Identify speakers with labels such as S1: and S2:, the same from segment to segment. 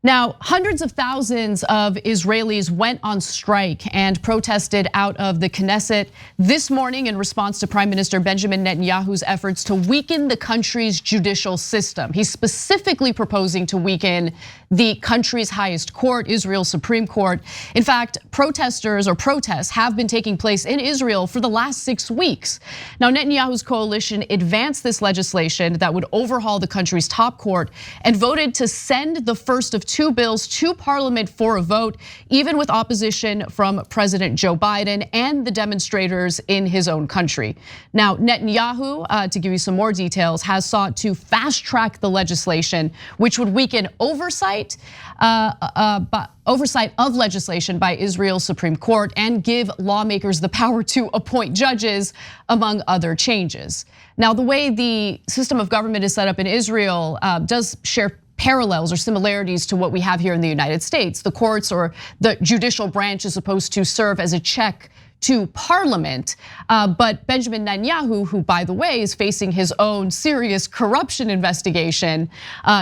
S1: Now, hundreds of thousands of Israelis went on strike and protested out of the Knesset this morning in response to Prime Minister Benjamin Netanyahu's efforts to weaken the country's judicial system. He's specifically proposing to weaken the country's highest court, Israel's Supreme Court. In fact, protests have been taking place in Israel for the last 6 weeks. Now, Netanyahu's coalition advanced this legislation that would overhaul the country's top court and voted to send the first of 2 bills to parliament for a vote, even with opposition from President Joe Biden and the demonstrators in his own country. Now, Netanyahu, to give you some more details, has sought to fast track the legislation, which would weaken oversight of legislation by Israel's Supreme Court and give lawmakers the power to appoint judges, among other changes. Now, the way the system of government is set up in Israel does share parallels or similarities to what we have here in the United States. The courts or the judicial branch is supposed to serve as a check to parliament. But Benjamin Netanyahu, who by the way is facing his own serious corruption investigation,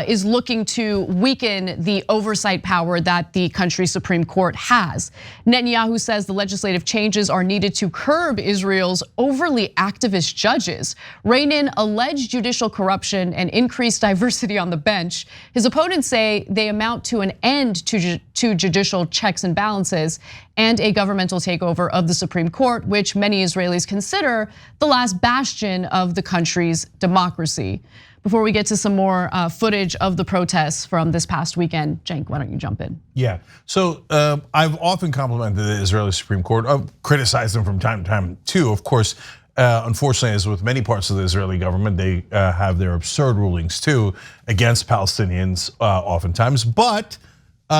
S1: is looking to weaken the oversight power that the country's Supreme Court has. Netanyahu says the legislative changes are needed to curb Israel's overly activist judges, rein in alleged judicial corruption, and increase diversity on the bench. His opponents say they amount to an end to judicial checks and balances and a governmental takeover of the Supreme Court, which many Israelis consider the last bastion of the country's democracy. Before we get to some more footage of the protests from this past weekend, Cenk, why don't you jump in?
S2: Yeah, so I've often complimented the Israeli Supreme Court. I've criticized them from time to time too, of course. Unfortunately, as with many parts of the Israeli government, they have their absurd rulings too against Palestinians oftentimes, but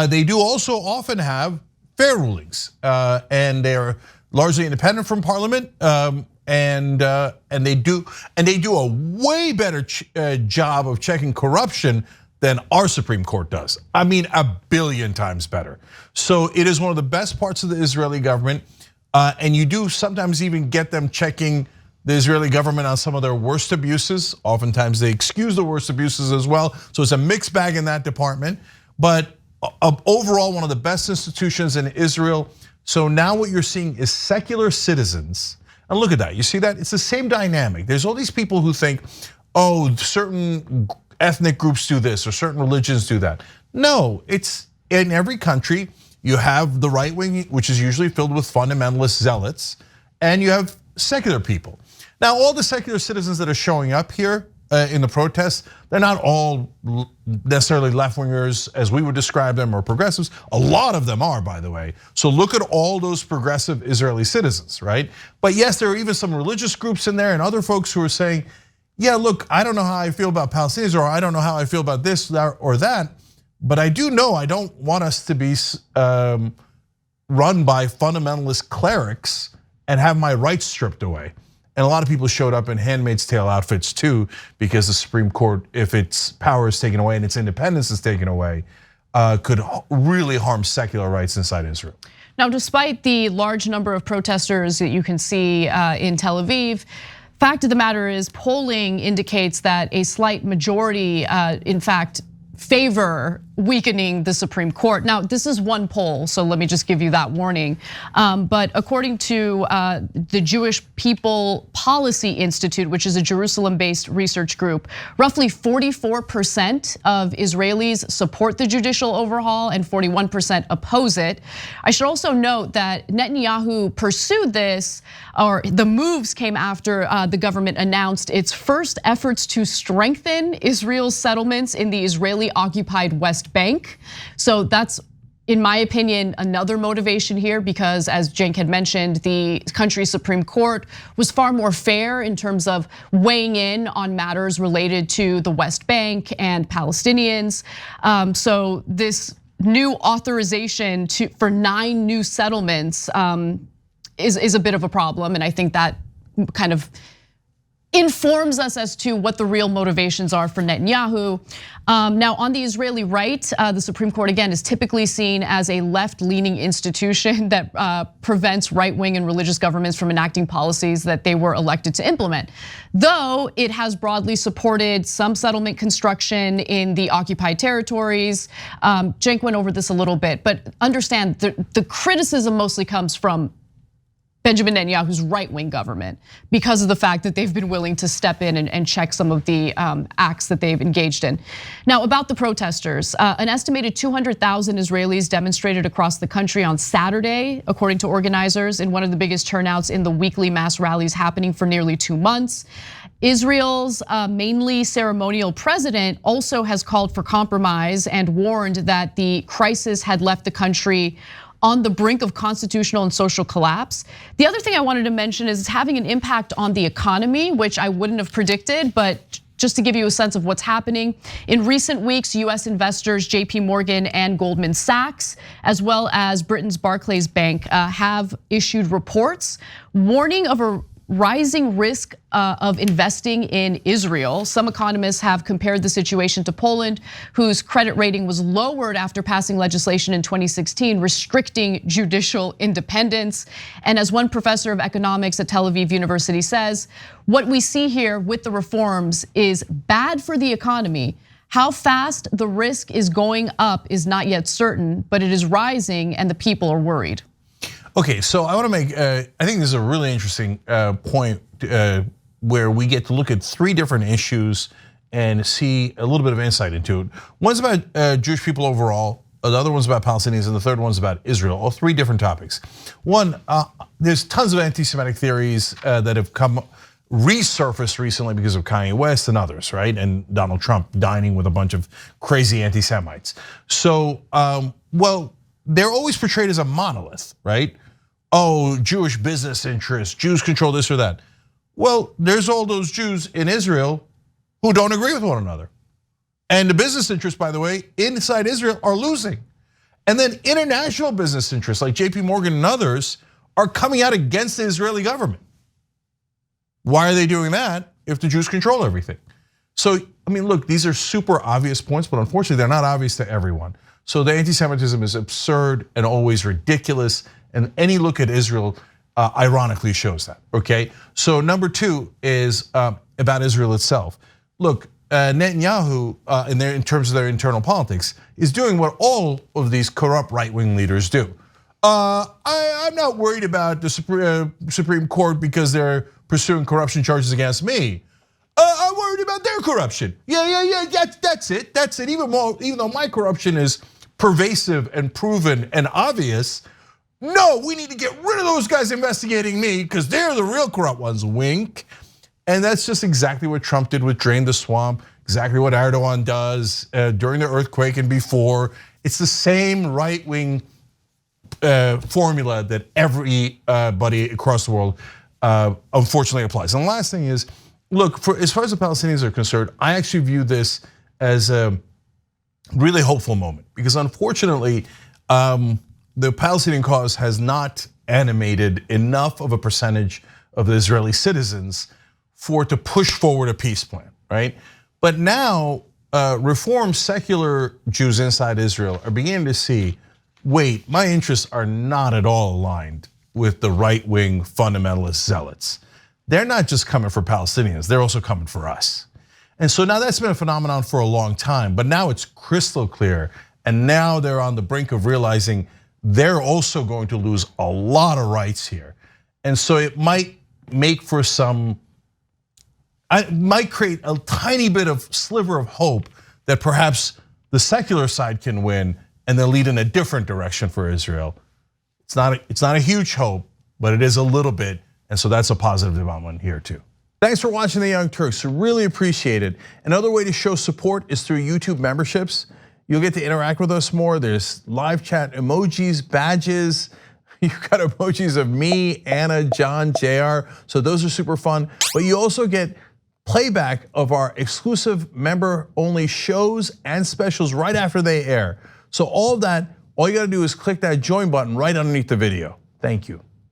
S2: they do also often have fair rulings, and they are largely independent from parliament, and they do a way better job of checking corruption than our Supreme Court does. I mean, 1 billion times better. So it is one of the best parts of the Israeli government, and you do sometimes even get them checking the Israeli government on some of their worst abuses. Oftentimes they excuse the worst abuses as well. So it's a mixed bag in that department, but overall, one of the best institutions in Israel. So now what you're seeing is secular citizens, and look at that, you see that? It's the same dynamic. There's all these people who think, oh, certain ethnic groups do this or certain religions do that. No, it's in every country, you have the right wing, which is usually filled with fundamentalist zealots, and you have secular people. Now, all the secular citizens that are showing up here in the protests, they're not all necessarily left-wingers as we would describe them or progressives. A lot of them are, by the way. So look at all those progressive Israeli citizens, right? But yes, there are even some religious groups in there and other folks who are saying, yeah, look, I don't know how I feel about Palestinians, or I don't know how I feel about this or that, but I do know I don't want us to be run by fundamentalist clerics and have my rights stripped away. And a lot of people showed up in Handmaid's Tale outfits too, because the Supreme Court, if its power is taken away and its independence is taken away, could really harm secular rights inside Israel.
S1: Now, despite the large number of protesters that you can see in Tel Aviv, fact of the matter is polling indicates that a slight majority, in fact, favor weakening the Supreme Court. Now, this is one poll, so let me just give you that warning. But according to the Jewish People Policy Institute, which is a Jerusalem-based research group, roughly 44% of Israelis support the judicial overhaul and 41% oppose it. I should also note that Netanyahu pursued this, or the moves came after the government announced its first efforts to strengthen Israel's settlements in the Israeli-occupied West Bank. So that's, in my opinion, another motivation here, because as Cenk had mentioned, the country's Supreme Court was far more fair in terms of weighing in on matters related to the West Bank and Palestinians. So this new authorization for 9 new settlements is a bit of a problem, and I think that kind of informs us as to what the real motivations are for Netanyahu. Now, on the Israeli right, the Supreme Court, again, is typically seen as a left-leaning institution that prevents right-wing and religious governments from enacting policies that they were elected to implement. Though it has broadly supported some settlement construction in the occupied territories. Cenk went over this a little bit, but understand the criticism mostly comes from Benjamin Netanyahu's right-wing government because of the fact that they've been willing to step in and check some of the acts that they've engaged in. Now, about the protesters, an estimated 200,000 Israelis demonstrated across the country on Saturday, according to organizers, in one of the biggest turnouts in the weekly mass rallies happening for nearly 2 months. Israel's mainly ceremonial president also has called for compromise and warned that the crisis had left the country on the brink of constitutional and social collapse. The other thing I wanted to mention is it's having an impact on the economy, which I wouldn't have predicted, but just to give you a sense of what's happening. In recent weeks, US investors JP Morgan and Goldman Sachs, as well as Britain's Barclays Bank, have issued reports warning of a rising risk of investing in Israel. Some economists have compared the situation to Poland, whose credit rating was lowered after passing legislation in 2016 restricting judicial independence. And as one professor of economics at Tel Aviv University says, what we see here with the reforms is bad for the economy. How fast the risk is going up is not yet certain, but it is rising and the people are worried.
S2: Okay, so I want to make, I think this is a really interesting point where we get to look at 3 different issues and see a little bit of insight into it. One's about Jewish people overall, the other one's about Palestinians, and the third one's about Israel, all 3 different topics. One, there's tons of anti-Semitic theories that have resurfaced recently because of Kanye West and others, right? And Donald Trump dining with a bunch of crazy anti-Semites. So, well, they're always portrayed as a monolith, right? Oh, Jewish business interests, Jews control this or that. Well, there's all those Jews in Israel who don't agree with one another. And the business interests, by the way, inside Israel are losing. And then international business interests like JP Morgan and others are coming out against the Israeli government. Why are they doing that if the Jews control everything? So, I mean, look, these are super obvious points, but unfortunately they're not obvious to everyone. So the anti-Semitism is absurd and always ridiculous, and any look at Israel ironically shows that, okay? So number 2 is about Israel itself. Look, Netanyahu, in terms of their internal politics, is doing what all of these corrupt right-wing leaders do. I'm not worried about the Supreme Court because they're pursuing corruption charges against me. I'm worried about their corruption. Yeah, that's it. Even though my corruption is pervasive and proven and obvious, no, we need to get rid of those guys investigating me because they're the real corrupt ones, wink. And that's just exactly what Trump did with Drain the Swamp, exactly what Erdogan does during the earthquake and before. It's the same right-wing formula that everybody across the world unfortunately applies. And the last thing is, look, as far as the Palestinians are concerned, I actually view this as a really hopeful moment because unfortunately, the Palestinian cause has not animated enough of a percentage of the Israeli citizens for it to push forward a peace plan, right? But now, reformed secular Jews inside Israel are beginning to see, wait, my interests are not at all aligned with the right-wing fundamentalist zealots. They're not just coming for Palestinians, they're also coming for us. And so now that's been a phenomenon for a long time, but now it's crystal clear. And now they're on the brink of realizing they're also going to lose a lot of rights here. And so it might make for might create a tiny bit of sliver of hope that perhaps the secular side can win and they'll lead in a different direction for Israel. It's not a huge hope, but it is a little bit. And so that's a positive development here too. Thanks for watching The Young Turks, really appreciate it. Another way to show support is through YouTube memberships. You'll get to interact with us more. There's live chat emojis, badges. You've got emojis of me, Anna, John, JR. So those are super fun. But you also get playback of our exclusive member-only shows and specials right after they air. So all of that, all you gotta do is click that join button right underneath the video. Thank you.